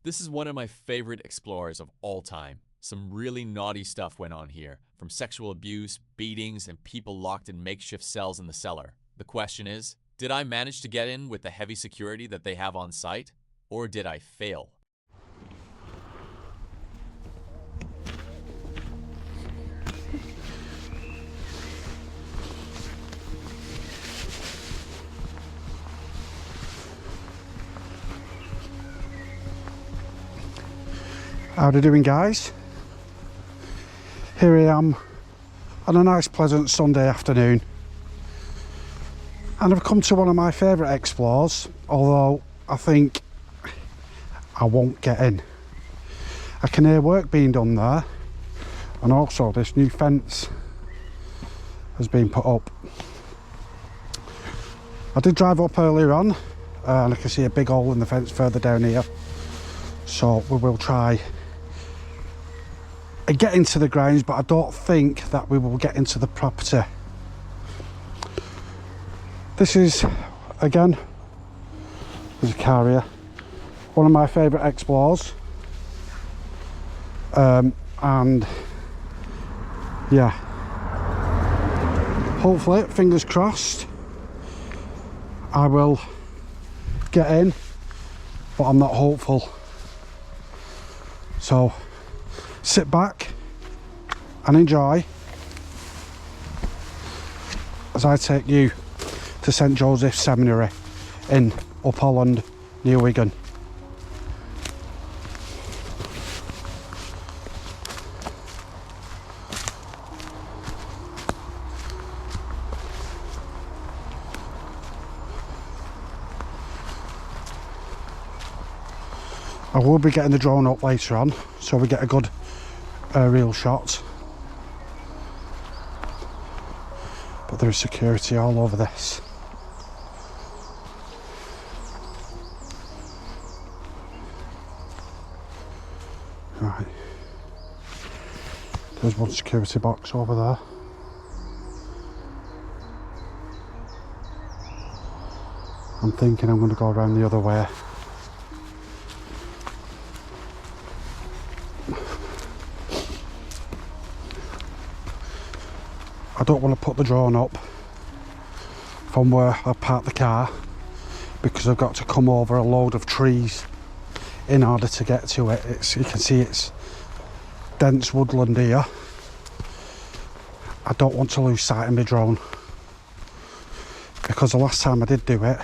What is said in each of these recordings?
This is one of my favorite explorers of all time. Some really naughty stuff went on here, from sexual abuse, beatings, and people locked in makeshift cells in the cellar. The question is, did I manage to get in with the heavy security that they have on site, or did I fail? How you doing, guys? Here I am on a nice pleasant Sunday afternoon, and I've come to one of my favourite explores, although I think I won't get in. I can hear work being done there, and also this new fence has been put up. I did drive up earlier on and I can see a big hole in the fence further down here, so we will try and get into the grounds, but I don't think that we will get into the property. This is, again, there's a car here, one of my favourite explores, and yeah, hopefully, fingers crossed, I will get in, but I'm not hopeful. So sit back and enjoy as I take you to St Joseph's Seminary in Up Holland, near Wigan. I will be getting the drone up later on so we get a good aerial shot, but there is security all over this. Right, there's one security box over there. I'm thinking I'm going to go around the other way. I don't want to put the drone up from where I parked the car because I've got to come over a load of trees in order to get to it. You can see it's dense woodland here. I don't want to lose sight of my drone, because the last time I did do it,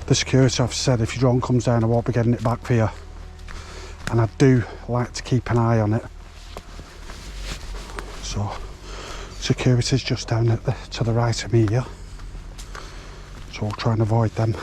the security officer said if your drone comes down I won't be getting it back for you, and I do like to keep an eye on it. So security's just down at to the right of me here, so we'll try and avoid them.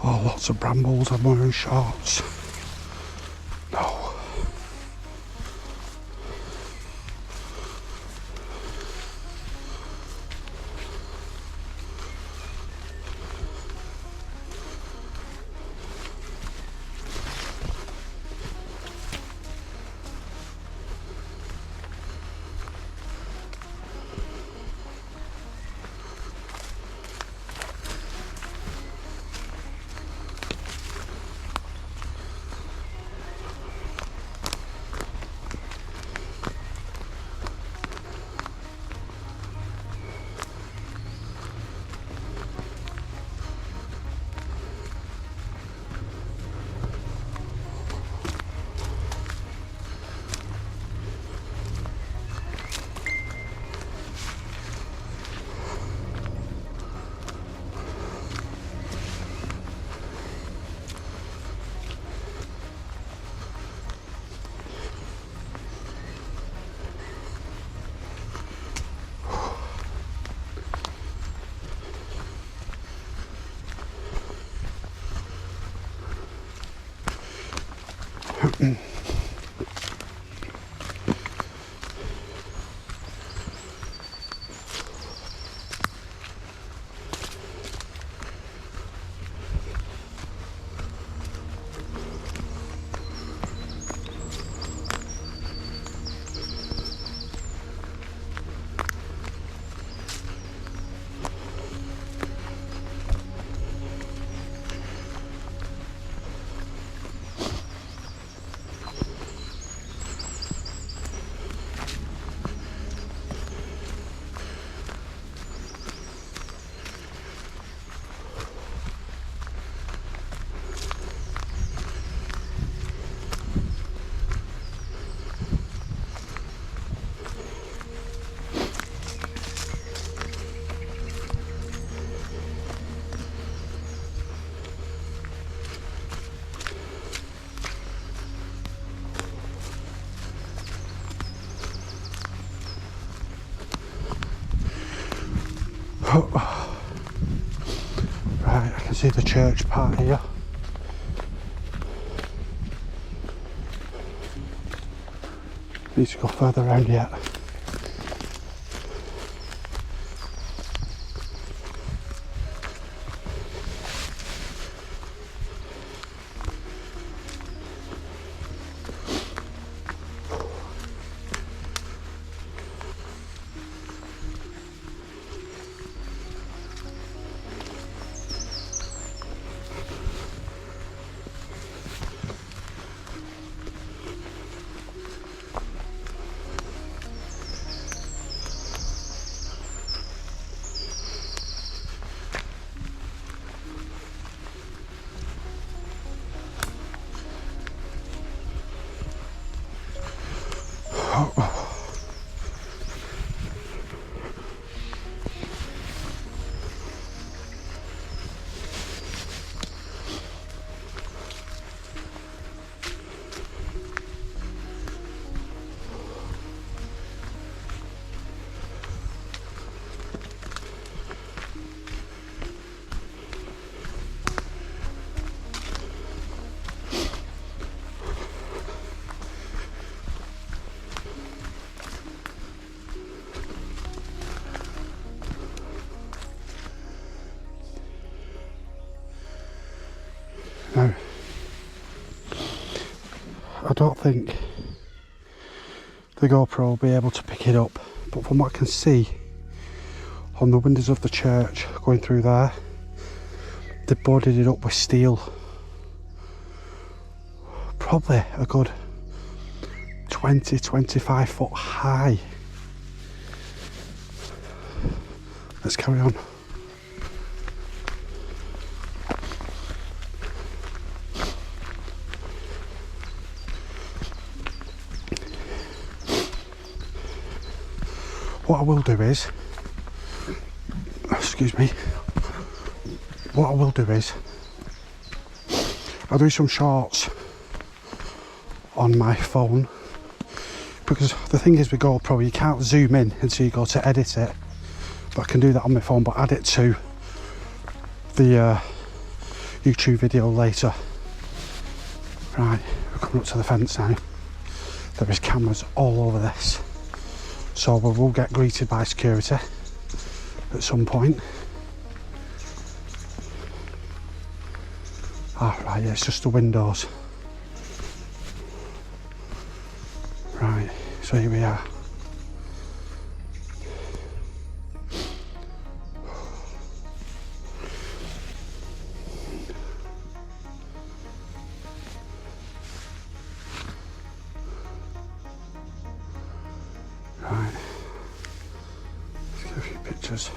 Oh, lots of brambles. I'm wearing shorts. No. Right, I can see the church part here. Need to go further around yet. Now, I don't think the GoPro will be able to pick it up, but from what I can see on the windows of the church going through there, they boarded it up with steel. Probably a good 20-25 foot high. Let's carry on. What I will do is, excuse me, what I will do is, I'll do some shorts on my phone, because the thing is with GoPro, you can't zoom in until you go to edit it, but I can do that on my phone, but add it to the YouTube video later. Right, we're coming up to the fence now. There is cameras all over this. So we will get greeted by security at some point. Ah, right, yeah, it's just the windows. Right, so here we are. Right, let's get a few pictures.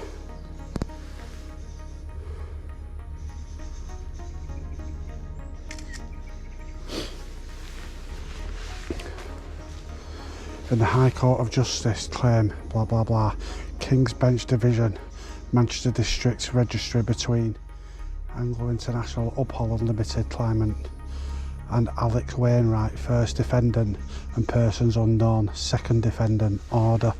In the High Court of Justice claim, blah blah blah, King's Bench Division, Manchester District Registry between Anglo International, Up Holland Limited claimant and Alec Wainwright, first defendant, and persons unknown, second defendant, order.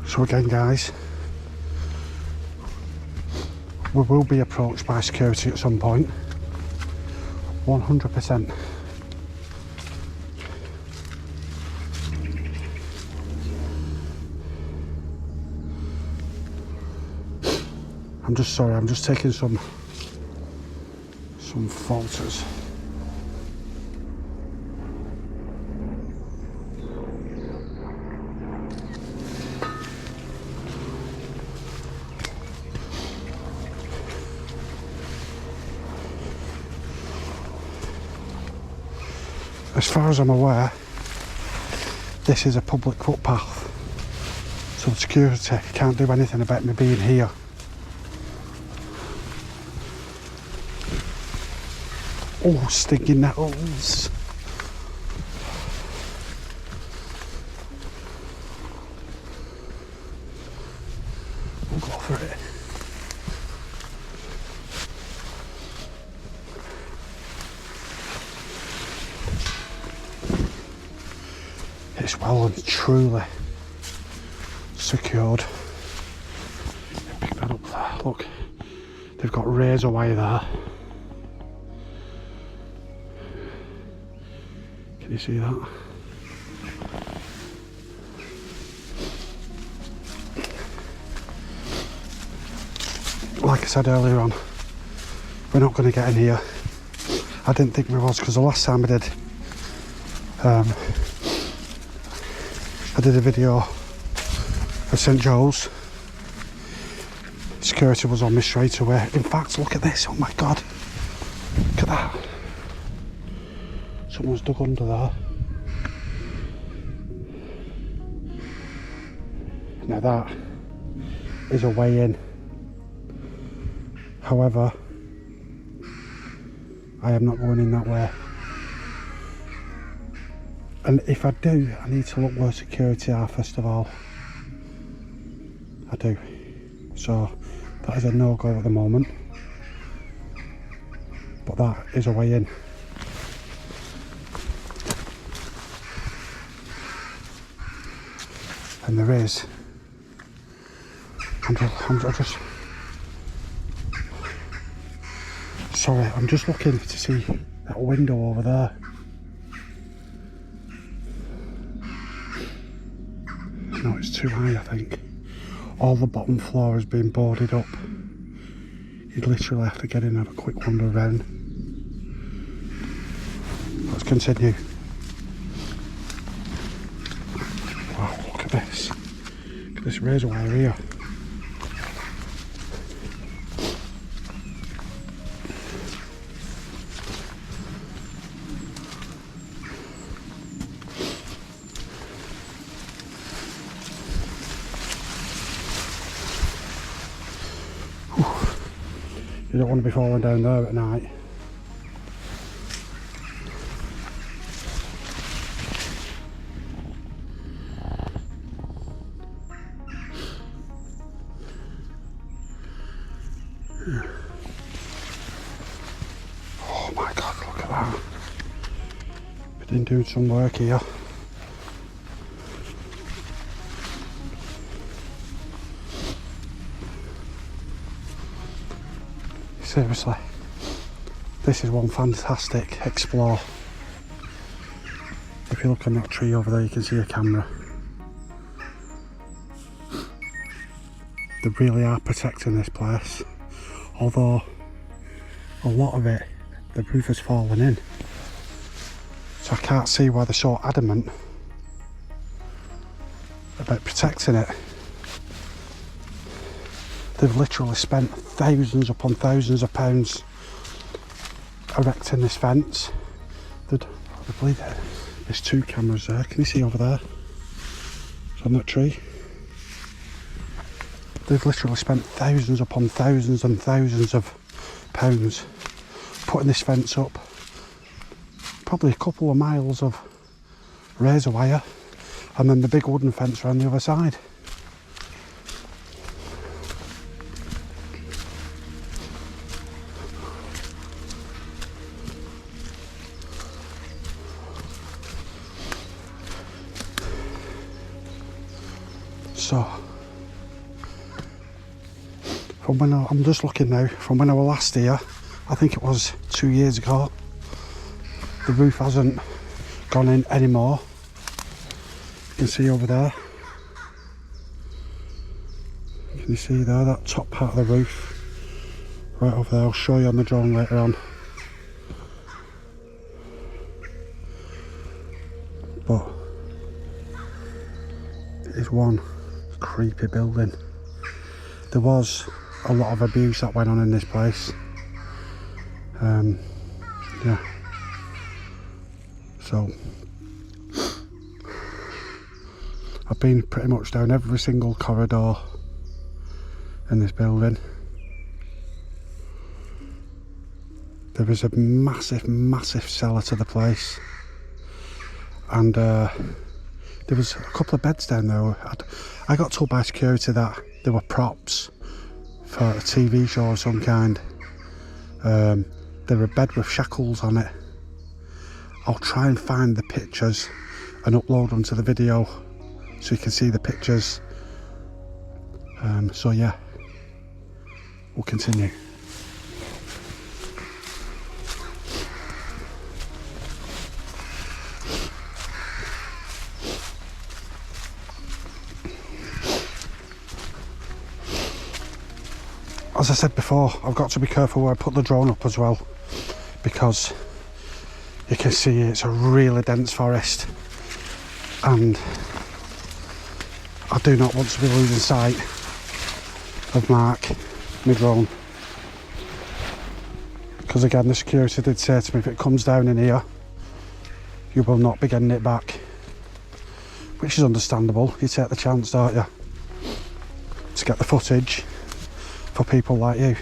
So again guys, we will be approached by security at some point, 100%. I'm just sorry, I'm just taking some photos. As far as I'm aware, this is a public footpath, so security can't do anything about me being here. Oh, stinking nettles. for it. It's well and truly secured. Pick that up there. Look, they've got razor wire there. Can you see that? Like I said earlier on, we're not going to get in here. I didn't think we was, because the last time I did a video of St Joe's, security was on me straight away. In fact, look at this, oh my god, look at that. Someone's dug under there. Now that is a way in. However, I am not going in that way. And if I do, I need to look where security are first of all. I do. So that is a no-go at the moment. But that is a way in. And there is. I'm just sorry, I'm just looking to see that window over there. No, it's too high, I think. All the bottom floor has been boarded up. You'd literally have to get in and have a quick wander around. Let's continue. Wow, look at this. Look at this razor wire here. You don't want to be falling down there at night. Oh my god, look at that. Been doing some work here. Seriously, this is one fantastic explore. If you look on that tree over there, you can see a camera. They really are protecting this place, although a lot of it, the roof has fallen in. So I can't see why they're so adamant about protecting it. They've literally spent thousands upon thousands of pounds erecting this fence. I believe there's two cameras there. Can you see over there? It's on that tree. They've literally spent thousands upon thousands and thousands of pounds putting this fence up. Probably a couple of miles of razor wire, and then the big wooden fence around the other side. So, from when I'm just looking now, from when I was last here, I think it was 2 years ago, the roof hasn't gone in anymore. You can see over there. Can you see there, that top part of the roof? Right over there, I'll show you on the drawing later on. But it is one creepy building. There was a lot of abuse that went on in this place. Yeah. So I've been pretty much down every single corridor in this building. There is a massive cellar to the place, and there was a couple of beds down there. I got told by security that they were props for a TV show of some kind. They're a bed with shackles on it. I'll try and find the pictures and upload them to the video so you can see the pictures. So yeah, we'll continue. As I said before, I've got to be careful where I put the drone up as well, because you can see it's a really dense forest and I do not want to be losing sight of Mark, my drone, because again the security did say to me, if it comes down in here you will not be getting it back, which is understandable. You take the chance, don't you, to get the footage for people like you.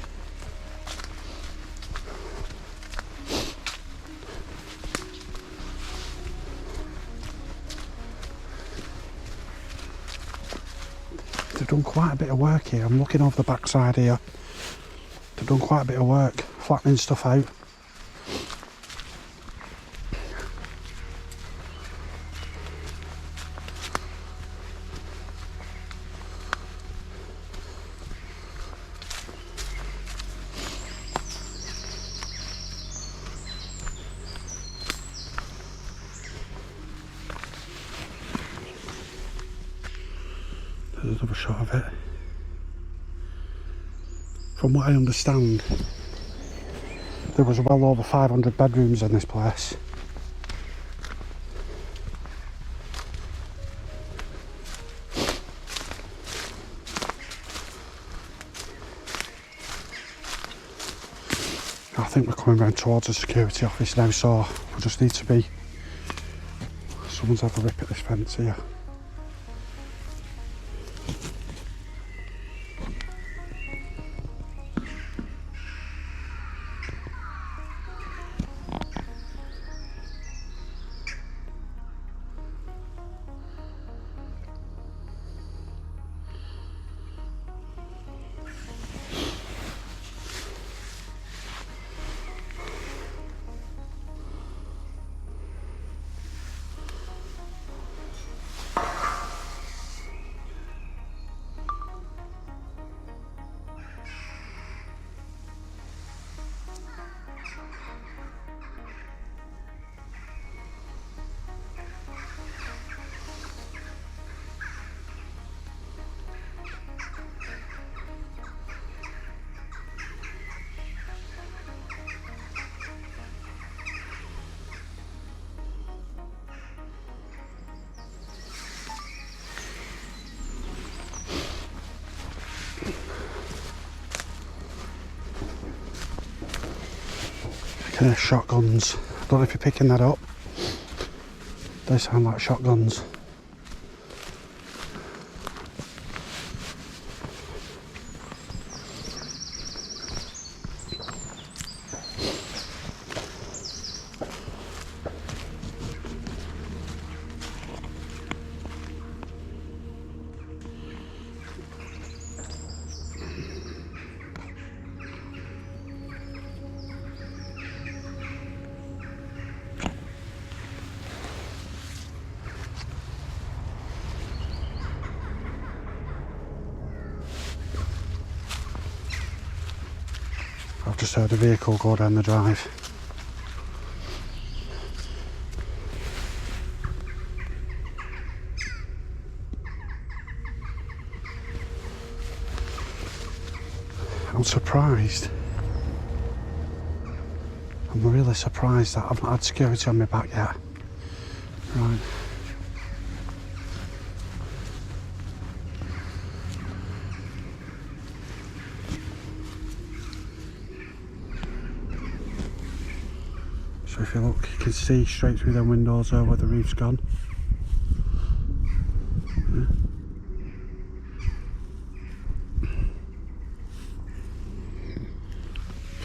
They've done quite a bit of work here. I'm looking over the backside here. They've done quite a bit of work flattening stuff out. There's another shot of it. From what I understand, there was well over 500 bedrooms in this place. I think we're coming round towards the security office now, so we just need to be... Someone's had a rip at this fence here. Shotguns. I don't know if you're picking that up. They sound like shotguns. I've just heard a vehicle go down the drive. I'm surprised. I'm really surprised that I've not had security on my back yet. Right. So if you look, you can see straight through them windows there where the roof's gone. Yeah.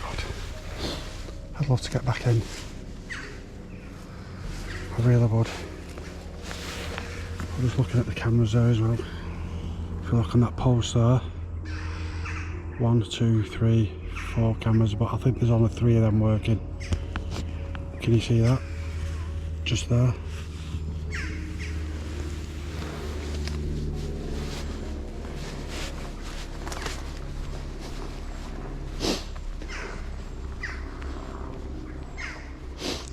God, I'd love to get back in. I really would. I'm just looking at the cameras there as well. If you look on that post there, 1, 2, 3, 4 cameras, but I think there's only 3 of them working. Can you see that? Just there.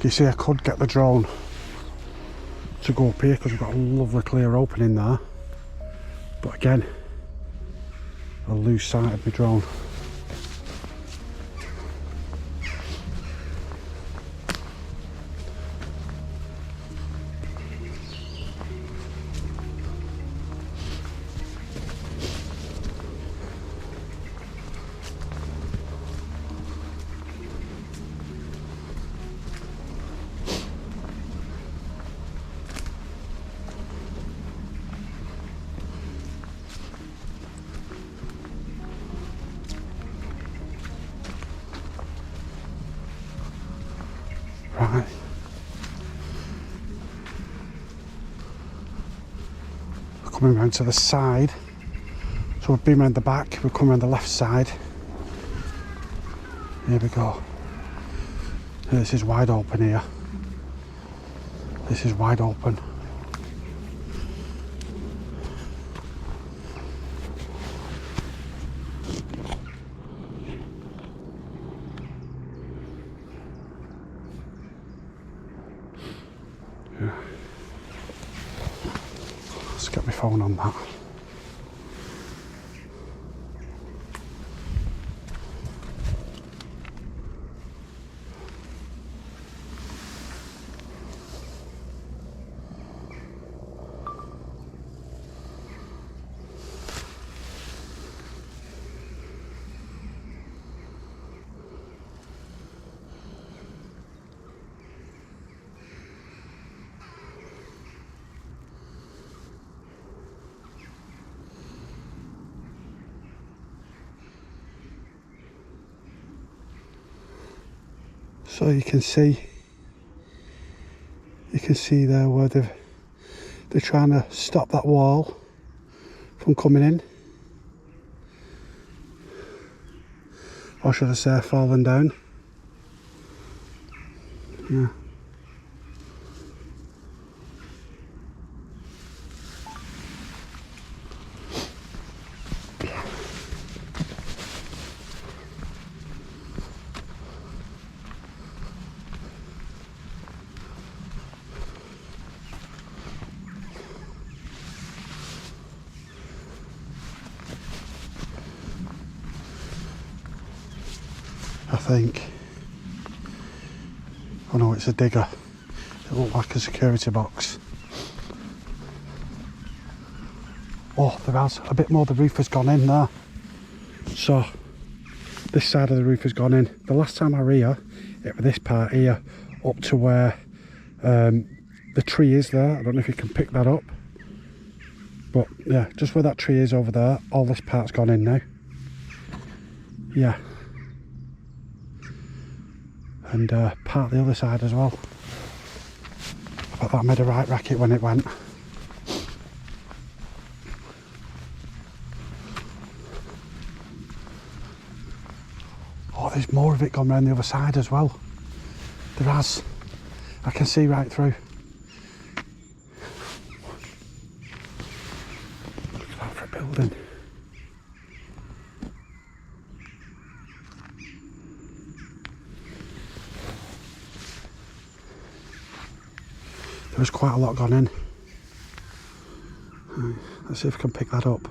You see, I could get the drone to go up here because we've got a lovely clear opening there, but again I'll lose sight of my drone. Right. We're coming round to the side. So we've been round the back, we're coming round the left side. Here we go. This is wide open here. This is wide open. Let's get my phone on that. So you can see there where they're trying to stop that wall from coming in, or should I say falling down. Yeah. I think, oh no, it's a digger. It looked like a security box. Oh, there has a bit more. The roof has gone in there. So this side of the roof has gone in. The last time I were here, it was this part here up to where the tree is there. I don't know if you can pick that up, but yeah, just where that tree is over there, all this part's gone in now. Yeah. And part the other side as well. I bet that made a right racket when it went. Oh, there's more of it gone round the other side as well. There has. I can see right through. Look at that for a building. There's quite a lot gone in. Right, let's see if I can pick that up.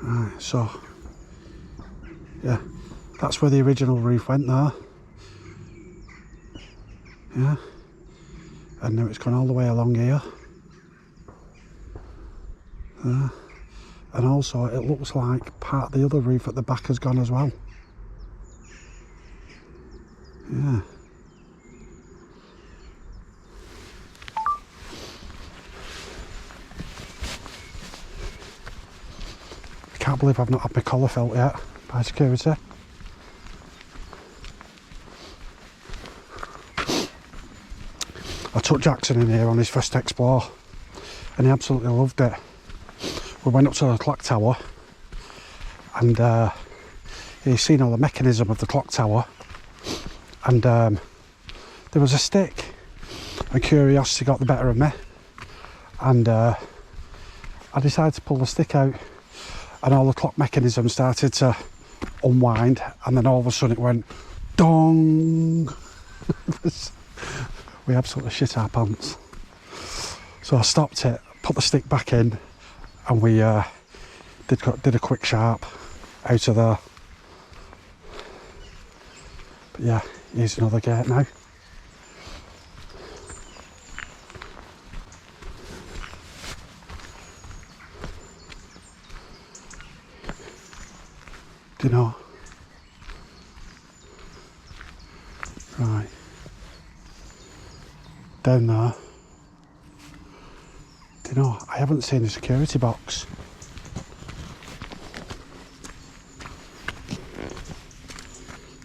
Right, so yeah, that's where the original roof went there. Yeah, and now it's gone all the way along here. There. And also it looks like part of the other roof at the back has gone as well. Yeah. I can't believe I've not had my collar felt yet by security. I took Jackson in here on his first explore and he absolutely loved it. we went up to the clock tower, and he's seen all the mechanism of the clock tower, and there was a stick, and curiosity got the better of me, and I decided to pull the stick out, and all the clock mechanism started to unwind, and then all of a sudden it went dong. We absolutely shit our pants. So I stopped it, put the stick back in, and we did a quick sharp out of there. But yeah, here's another gate now. Do you know? Right. Down there. Do you know, I haven't seen a security box.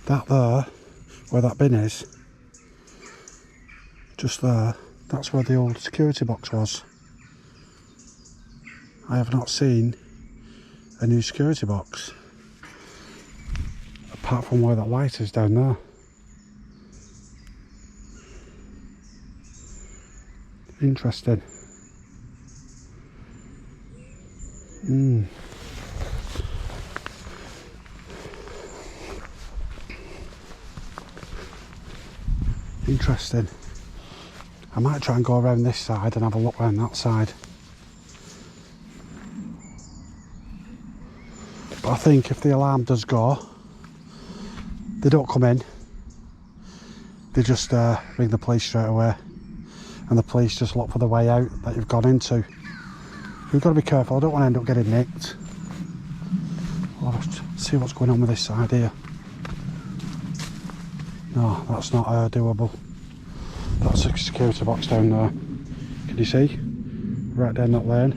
That there, where that bin is, just there, that's where the old security box was. I have not seen a new security box, apart from where that light is down there. Interesting. Interesting. I might try and go around this side and have a look around that side. But I think if the alarm does go, they don't come in. They just ring the police straight away. And the police just look for the way out that you've gone into. You've got to be careful, I don't want to end up getting nicked. I'll have to see what's going on with this side here. No, that's not doable. That's a security box down there. Can you see? Right down that lane.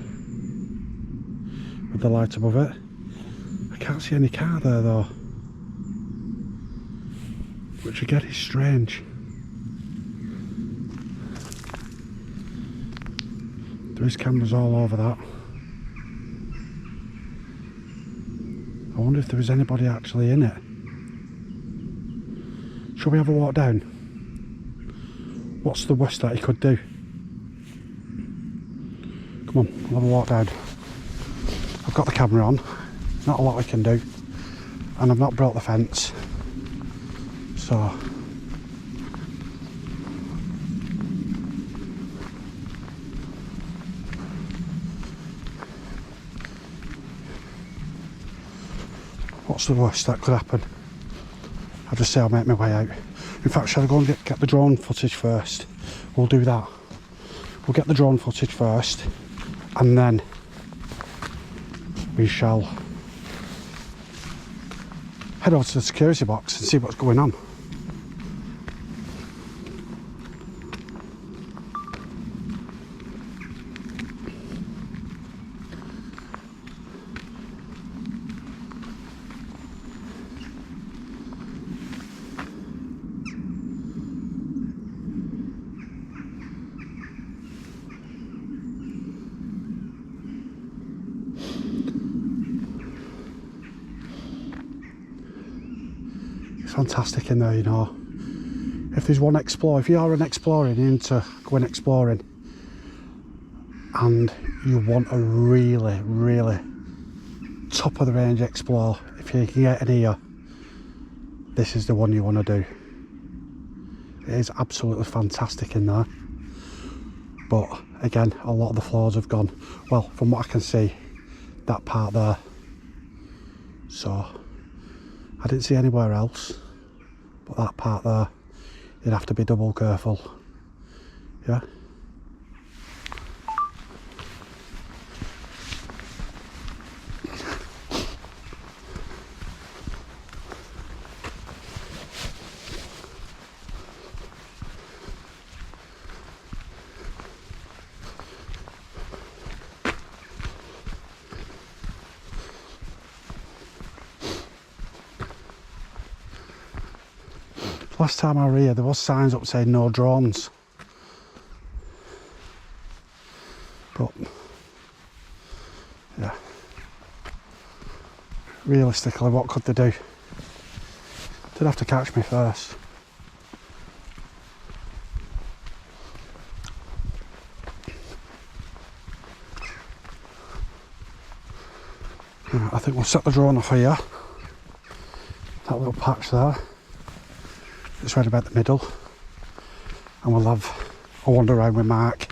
With the light above it. I can't see any car there though. Which again is strange. There is cameras all over that. I wonder if there is anybody actually in it. Shall we have a walk down? What's the worst that he could do? Come on, we'll have a walk down. I've got the camera on. Not a lot we can do. And I've not broke the fence. So... what's the worst that could happen? I'll just say I'll make my way out. In fact, shall I go and get the drone footage first? We'll do that. We'll get the drone footage first, and then we shall head over to the security box and see what's going on. Fantastic in there, you know. If there's one explorer, if you are an explorer and you're into going exploring and you want a really, really top of the range explore, if you can get in here, this is the one you want to do. It is absolutely fantastic in there, but again, a lot of the floors have gone, well, from what I can see, that part there. So I didn't see anywhere else, but that part there, you'd have to be double careful. Yeah. Last time I was here, there was signs up saying no drones, but Yeah. Realistically, what could they do? They'd have to catch me first. Right, I think we'll set the drone off here. That little patch there. It's right about the middle. And we'll have a wander around with Mark,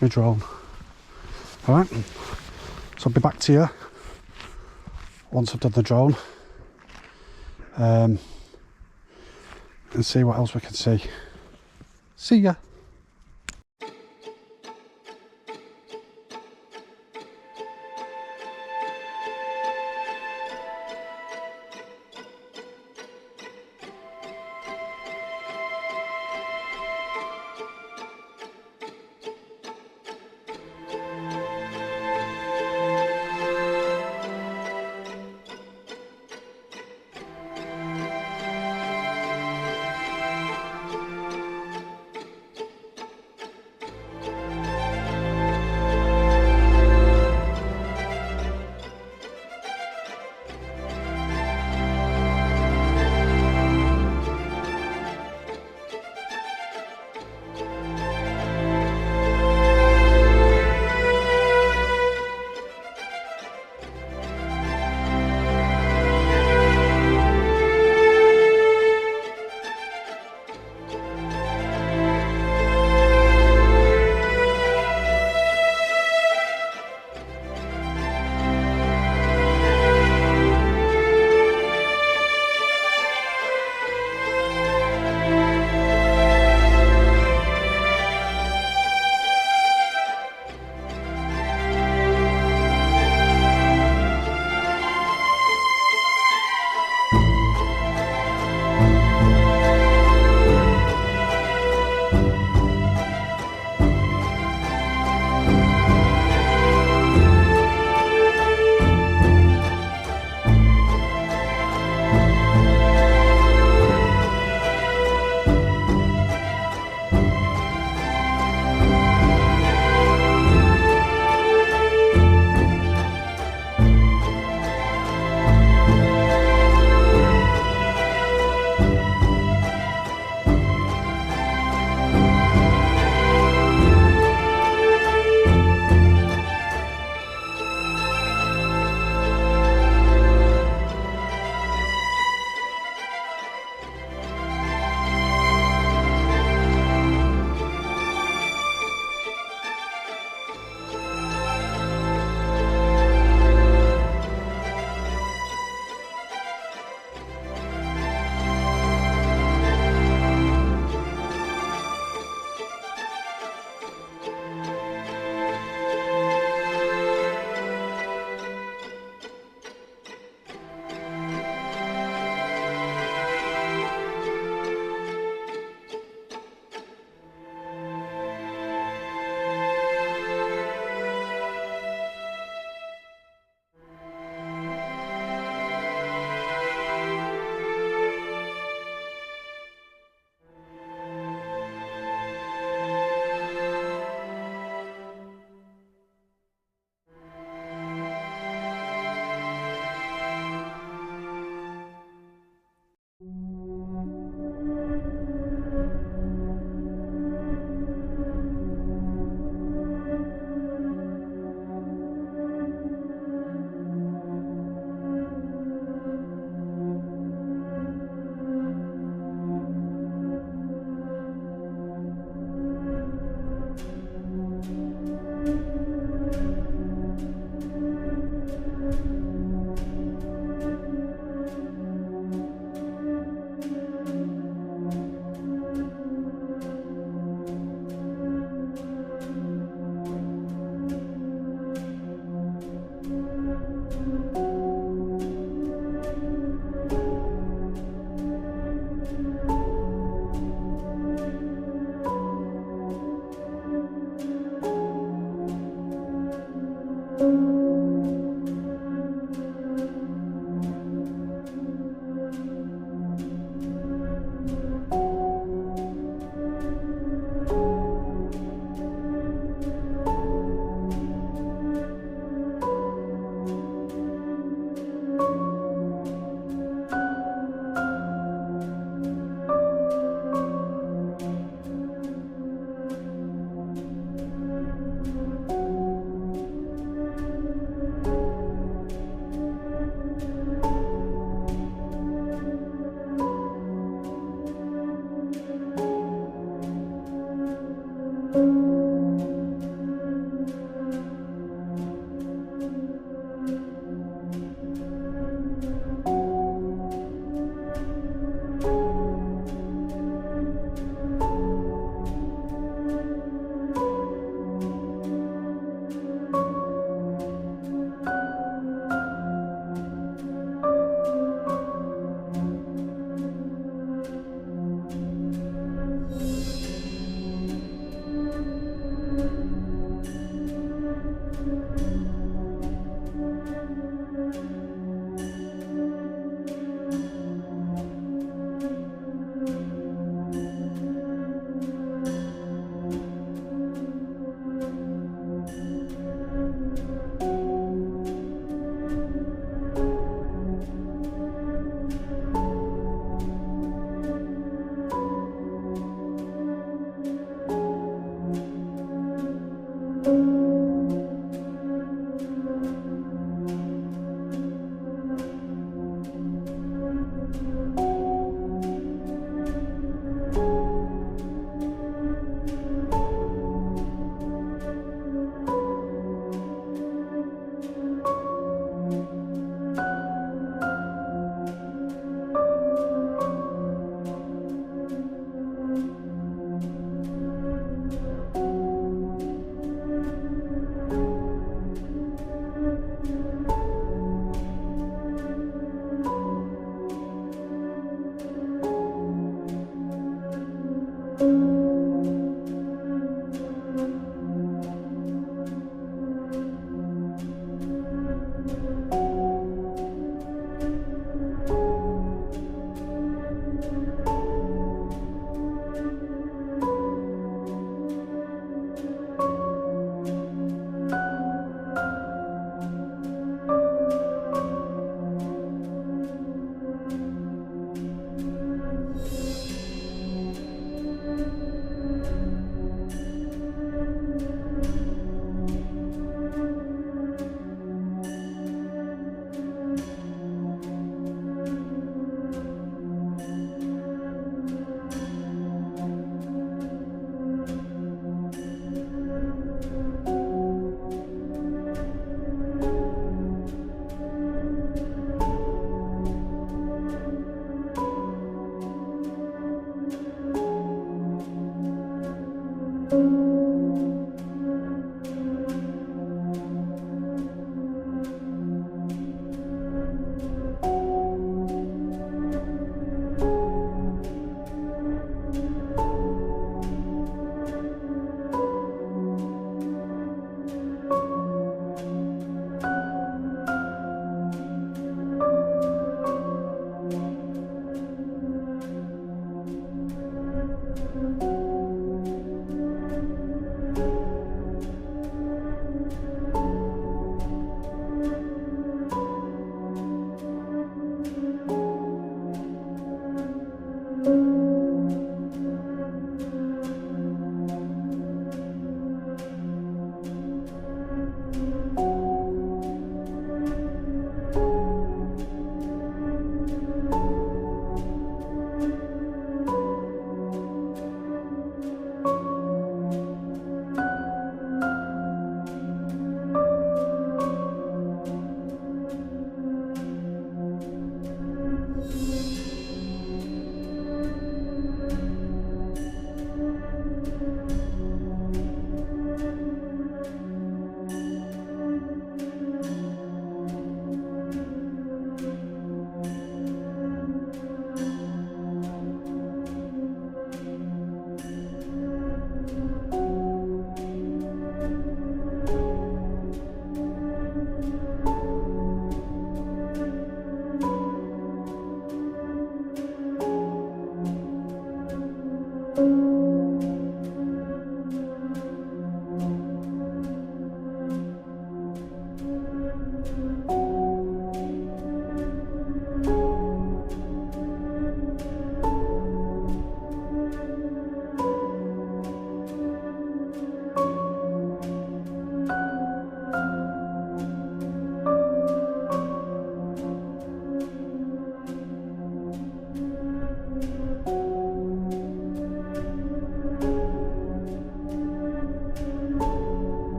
my drone. Alright, so I'll be back to you once I've done the drone. And see what else we can see. See ya!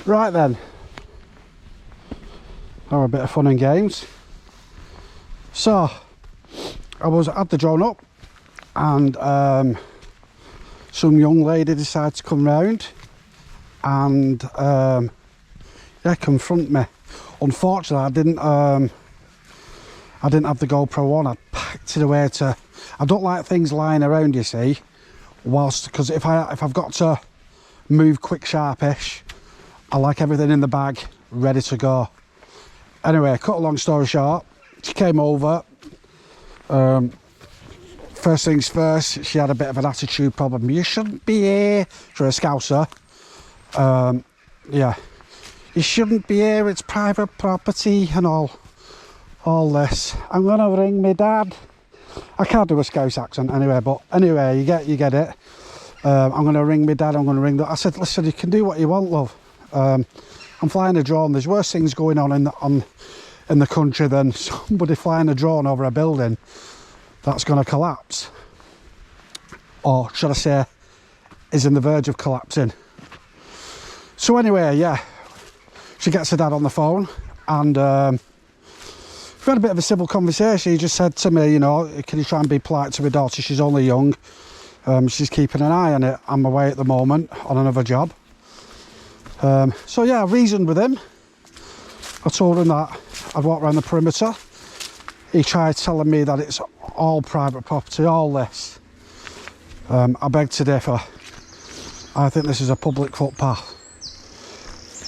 Right then, now a bit of fun and games. So I had the drone up, and some young lady decided to come round and confront me. Unfortunately, I didn't have the GoPro on. I packed it away to. I don't like things lying around, you see, because if I've got to move quick, sharpish, I like everything in the bag ready to go. Anyway, cut a long story short, she came over. First things first, she had a bit of an attitude problem. You shouldn't be here. For a Scouser. Yeah, you shouldn't be here, it's private property and all this. I'm gonna ring my dad. I can't do a Scouse accent anyway, but anyway, you get it. I'm gonna ring my dad, I'm gonna ring I said, listen, you can do what you want, love. I'm flying a drone. There's worse things going on in the country than somebody flying a drone over a building that's gonna collapse. Or should I say, is on the verge of collapsing. So anyway, yeah, she gets her dad on the phone, and we had a bit of a civil conversation. He just said to me, you know, can you try and be polite to my daughter? She's only young. She's keeping an eye on it. I'm away at the moment on another job. So yeah, I reasoned with him. I told him that I'd walk around the perimeter. He tried telling me that it's all private property, all this. I beg to differ. I think this is a public footpath,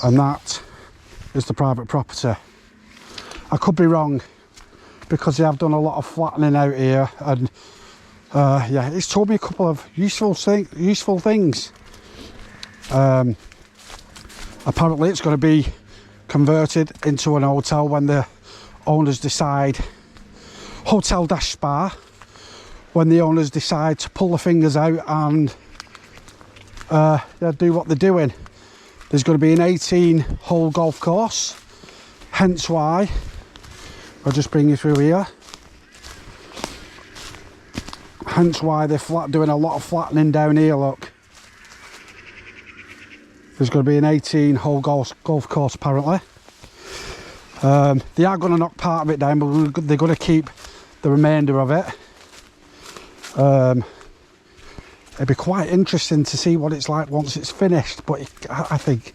and that is the private property. I could be wrong, because they have done a lot of flattening out here, and yeah, he's told me a couple of useful things. Apparently it's going to be converted into an hotel when the owners decide, hotel-spa, when the owners decide to pull the fingers out and do what they're doing. There's going to be an 18-hole golf course, hence why I'll just bring you through here. Hence why they're doing a lot of flattening down here, look. There's going to be an 18-hole golf course, apparently. They are going to knock part of it down, but they're going to keep the remainder of it. It'd be quite interesting to see what it's like once it's finished, but I think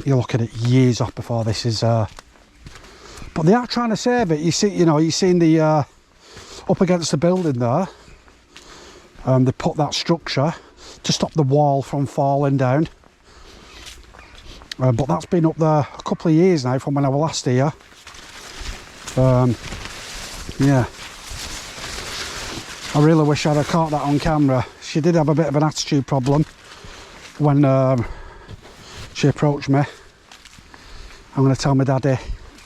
you're looking at years off before this is. But they are trying to save it. You see, you've seen the up against the building there. They put that structure to stop the wall from falling down. But that's been up there a couple of years now from when I was last here. Yeah. I really wish I'd have caught that on camera. She did have a bit of an attitude problem when she approached me. I'm going to tell my daddy,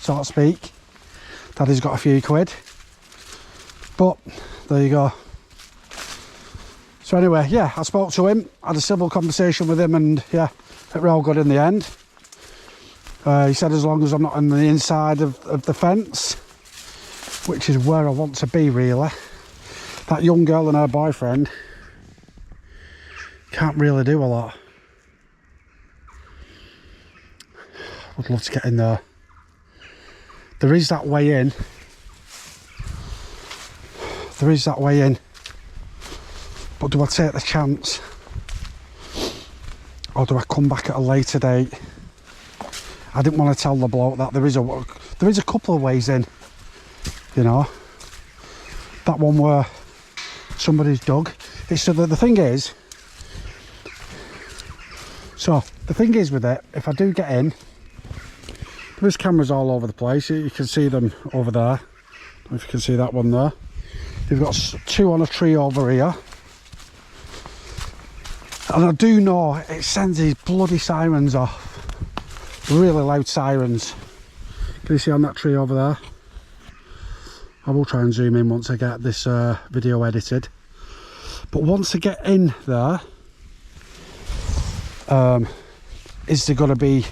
so to speak. Daddy's got a few quid. But there you go. So anyway, yeah, I spoke to him, had a civil conversation with him, and yeah, it were all good in the end. He said as long as I'm not on the inside of the fence, which is where I want to be really. That young girl and her boyfriend can't really do a lot. I'd love to get in there. There is that way in. There is that way in. But do I take the chance? Or do I come back at a later date? I didn't want to tell the bloke that there is a couple of ways in, you know. That one where somebody's dug. It's so the thing is. So the thing is with it, if I do get in, there's cameras all over the place. You can see them over there. I don't know if you can see that one there. They've got two on a tree over here. And I do know it sends these bloody sirens off. Really loud sirens. Can you see on that tree over there? I will try and zoom in once I get this video edited. But once I get in there, is there going to be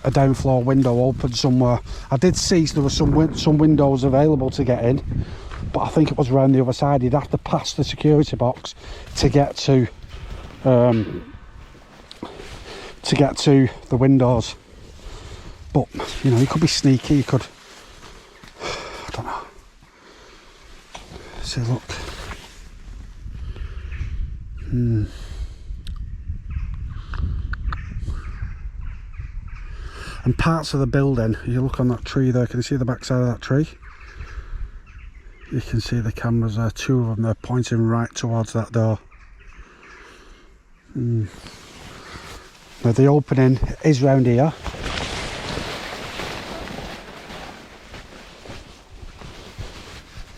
a downfloor window open somewhere? I did see there were some windows available to get in, but I think it was around the other side. You'd have to pass the security box to get to the windows. But, you know, you could be sneaky, you could, I don't know. See, look. And parts of the building, you look on that tree there, can you see the back side of that tree? You can see the cameras there, 2 of them, they're pointing right towards that door. Now the opening is round here.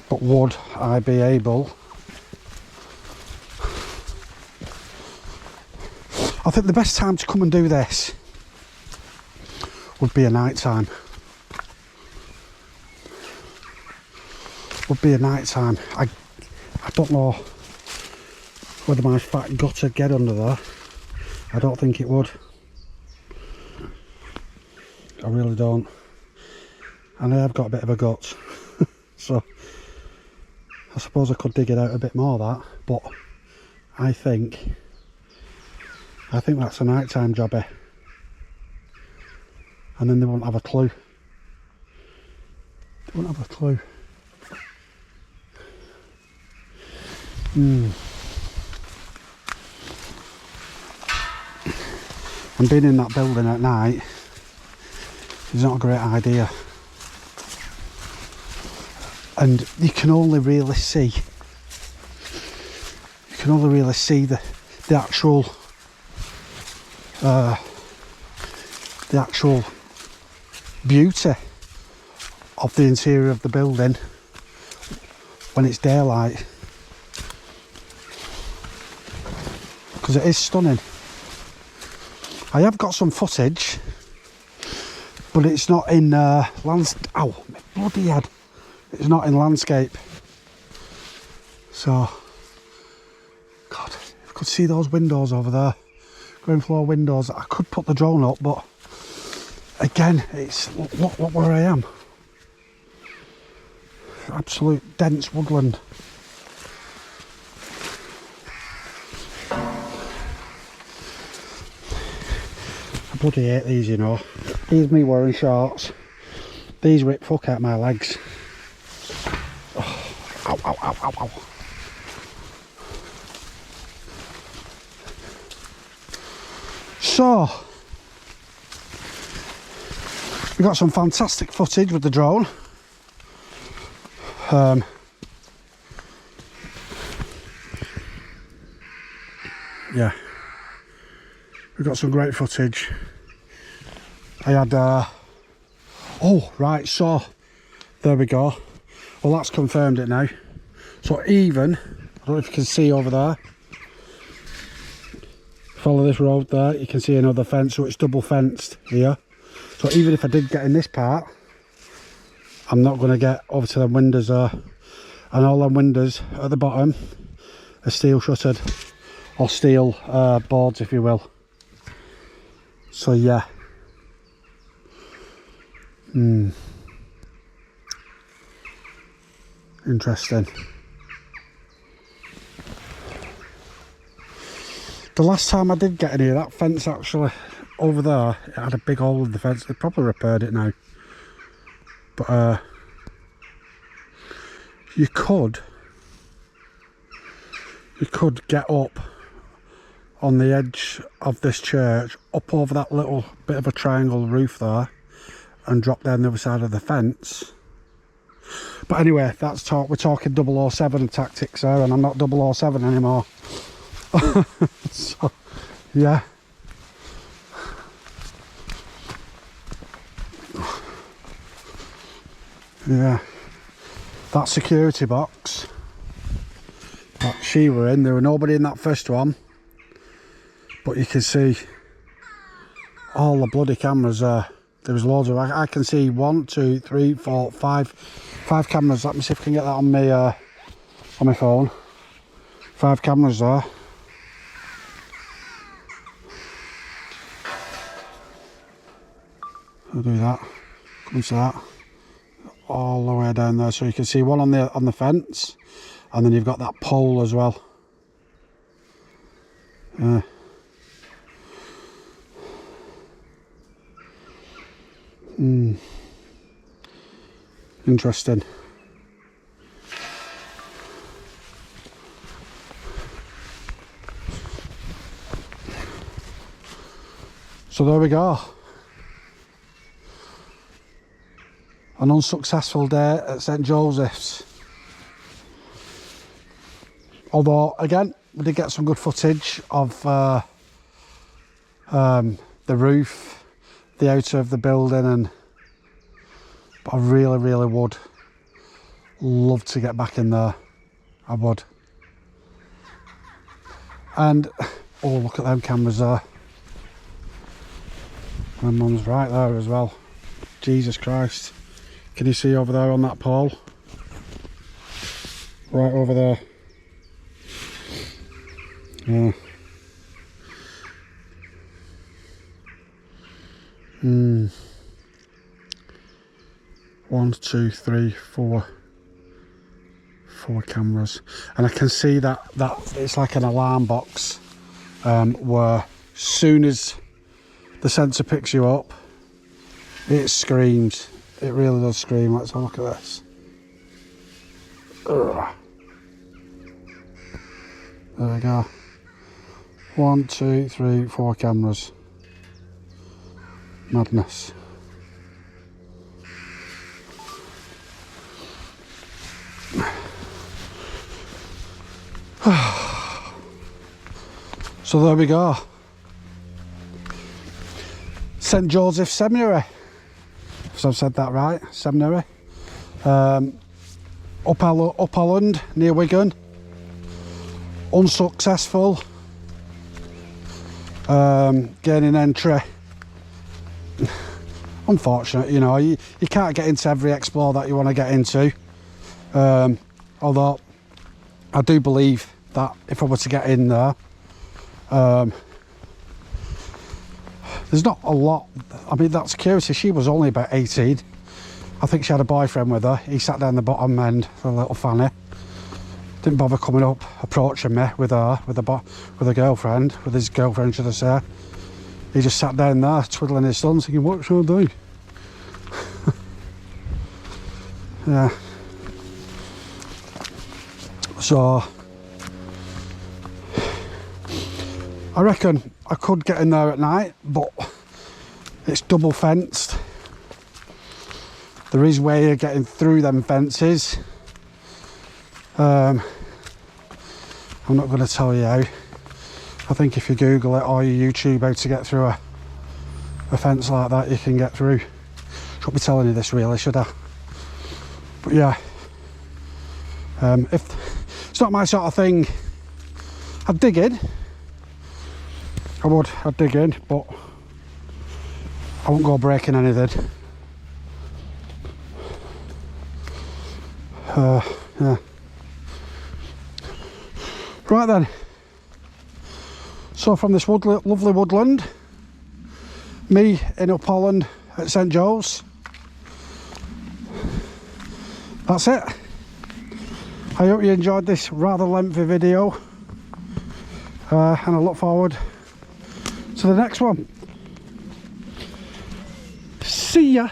But would I be able... I think the best time to come and do this would be a night time. Would be a night time. I don't know whether my fat gut would get under there. I don't think it would. I really don't. And I have got a bit of a gut. So I suppose I could dig it out a bit more, that, but I think that's a nighttime jobby. And then they won't have a clue. They won't have a clue. And being in that building at night is not a great idea. And you can only really see the actual beauty of the interior of the building when it's daylight, because it is stunning. I have got some footage, but it's not in ow, my bloody head. It's not in landscape. So, God, if you could see those windows over there, ground floor windows, I could put the drone up, but again, it's, look where I am. Absolute dense woodland. I bloody hate these, you know. Here's me wearing shorts. These rip fuck out my legs. Ow, ow, ow, ow, ow. So, we got some fantastic footage with the drone. Yeah, we got some great footage. I had, oh, right, so, there we go. Well, that's confirmed it now. So even, I don't know if you can see over there, follow this road there, you can see another fence, so it's double fenced here. So even if I did get in this part, I'm not going to get over to the windows there. And all them windows at the bottom are steel shuttered, or steel boards, if you will. So yeah. Interesting. The last time I did get in here, that fence actually over there, it had a big hole in the fence. They probably repaired it now. But you could get up on the edge of this church, up over that little bit of a triangle roof there, and drop down the other side of the fence. But anyway, that's talk. We're talking 007 tactics there, and I'm not 007 anymore. So, yeah. Yeah. That security box that she were in, there were nobody in that first one. But you can see all the bloody cameras there. There was loads of, I can see 1, 2, 3, 4, 5 cameras. Let me see if I can get that on my phone. 5 cameras there. I'll do that. Come to that. All the way down there, so you can see one on the fence, and then you've got that pole as well. Yeah. Interesting. So there we go. An unsuccessful day at St Joseph's. Although, again, we did get some good footage of the roof, the outer of the building, but I really, really would love to get back in there. I would. And, oh, look at them cameras there. My mum's right there as well. Jesus Christ. Can you see over there on that pole? Right over there. Yeah. 1, 2, 3, 4 cameras, and I can see that it's like an alarm box, where soon as the sensor picks you up, it screams. It really does scream. Let's have a look at this. Ugh. There we go. 1, 2, 3, 4 cameras. Madness. So there we go. St Joseph's Seminary. If I've said that right, Seminary. Up Holland, near Wigan. Unsuccessful. Gaining entry. Unfortunate, you know, you can't get into every explore that you want to get into. Although I do believe that if I were to get in there, there's not a lot. I mean, that security, she was only about 18. I think she had a boyfriend with her. He sat down the bottom end for a little fanny. Didn't bother coming up, approaching me with her, with a girlfriend, with his girlfriend, should I say. He just sat down there, twiddling his thumbs, thinking, what should I do? Yeah. So, I reckon I could get in there at night, but it's double fenced. There is way of getting through them fences. I'm not going to tell you how. I think if you Google it or you YouTube how to get through a fence like that, you can get through. Should be telling you this really, should I? But yeah, if it's not my sort of thing, I'd dig in. I'd dig in, but I won't go breaking anything. Yeah. Right then. So from this lovely woodland, me in Up Holland at St Joe's. That's it. I hope you enjoyed this rather lengthy video, and I look forward to the next one. See ya.